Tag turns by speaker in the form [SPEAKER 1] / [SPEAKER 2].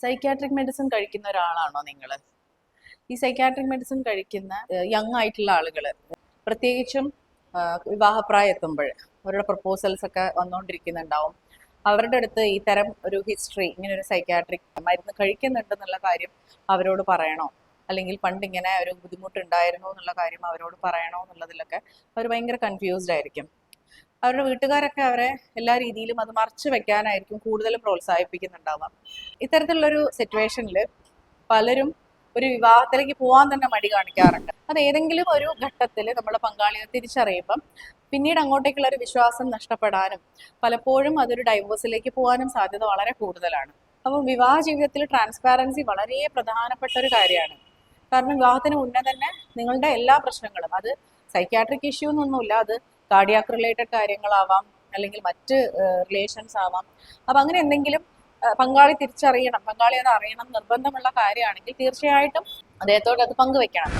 [SPEAKER 1] Psychiatric medicine കഴിക്കുന്ന ഒരാളാണോ നിങ്ങൾ? ഈ സൈക്യാട്രിക് മെഡിസിൻ കഴിക്കുന്ന യങ് ആയിട്ടുള്ള ആളുകൾ, പ്രത്യേകിച്ചും വിവാഹപ്രായം എത്തുമ്പോൾ അവരുടെ പ്രപ്പോസൽസ് ഒക്കെ വന്നുകൊണ്ടിരിക്കുന്നുണ്ടാവും. അവരുടെ അടുത്ത് ഈ തരം ഒരു ഹിസ്റ്ററി, ഇങ്ങനെ ഒരു സൈക്യാട്രിക് മരുന്ന് കഴിക്കുന്നുണ്ടെന്നുള്ള കാര്യം അവരോട് പറയണോ, അല്ലെങ്കിൽ പണ്ട് ഇങ്ങനെ ഒരു ബുദ്ധിമുട്ടുണ്ടായിരുന്നു എന്നുള്ള കാര്യം അവരോട് പറയണോ എന്നുള്ളതിലൊക്കെ അവർ ഭയങ്കര കൺഫ്യൂസ്ഡ് ആയിരിക്കും. അവരുടെ വീട്ടുകാരൊക്കെ അവരെ എല്ലാ രീതിയിലും അത് മറച്ചു വെക്കാനായിരിക്കും കൂടുതലും പ്രോത്സാഹിപ്പിക്കുന്നുണ്ടാവാം. ഇത്തരത്തിലുള്ളൊരു സിറ്റുവേഷനിൽ പലരും ഒരു വിവാഹത്തിലേക്ക് പോകാൻ തന്നെ മടി കാണിക്കാറുണ്ട്. അത് ഏതെങ്കിലും ഒരു ഘട്ടത്തിൽ നമ്മളെ പങ്കാളിയെ തിരിച്ചറിയുമ്പം പിന്നീട് അങ്ങോട്ടേക്കുള്ള ഒരു വിശ്വാസം നഷ്ടപ്പെടാനും പലപ്പോഴും അതൊരു ഡൈവോഴ്സിലേക്ക് പോകാനും സാധ്യത വളരെ കൂടുതലാണ്. അപ്പം വിവാഹ ജീവിതത്തിൽ ട്രാൻസ്പാരൻസി വളരെ പ്രധാനപ്പെട്ട ഒരു കാര്യമാണ്. കാരണം വിവാഹത്തിന് മുന്നേ തന്നെ നിങ്ങളുടെ എല്ലാ പ്രശ്നങ്ങളും, അത് സൈക്യാട്രിക് ഇഷ്യൂ എന്നൊന്നുമില്ല, അത് കാർഡിയാക് റിലേറ്റഡ് കാര്യങ്ങളാവാം, അല്ലെങ്കിൽ മറ്റ് റിലേഷൻസ് ആവാം. അപ്പം അങ്ങനെ എന്തെങ്കിലും പങ്കാളി തിരിച്ചറിയണം, പങ്കാളി അത് അറിയണം നിർബന്ധമുള്ള കാര്യമാണെങ്കിൽ തീർച്ചയായിട്ടും അദ്ദേഹത്തോട് അത് പങ്കുവെക്കണം.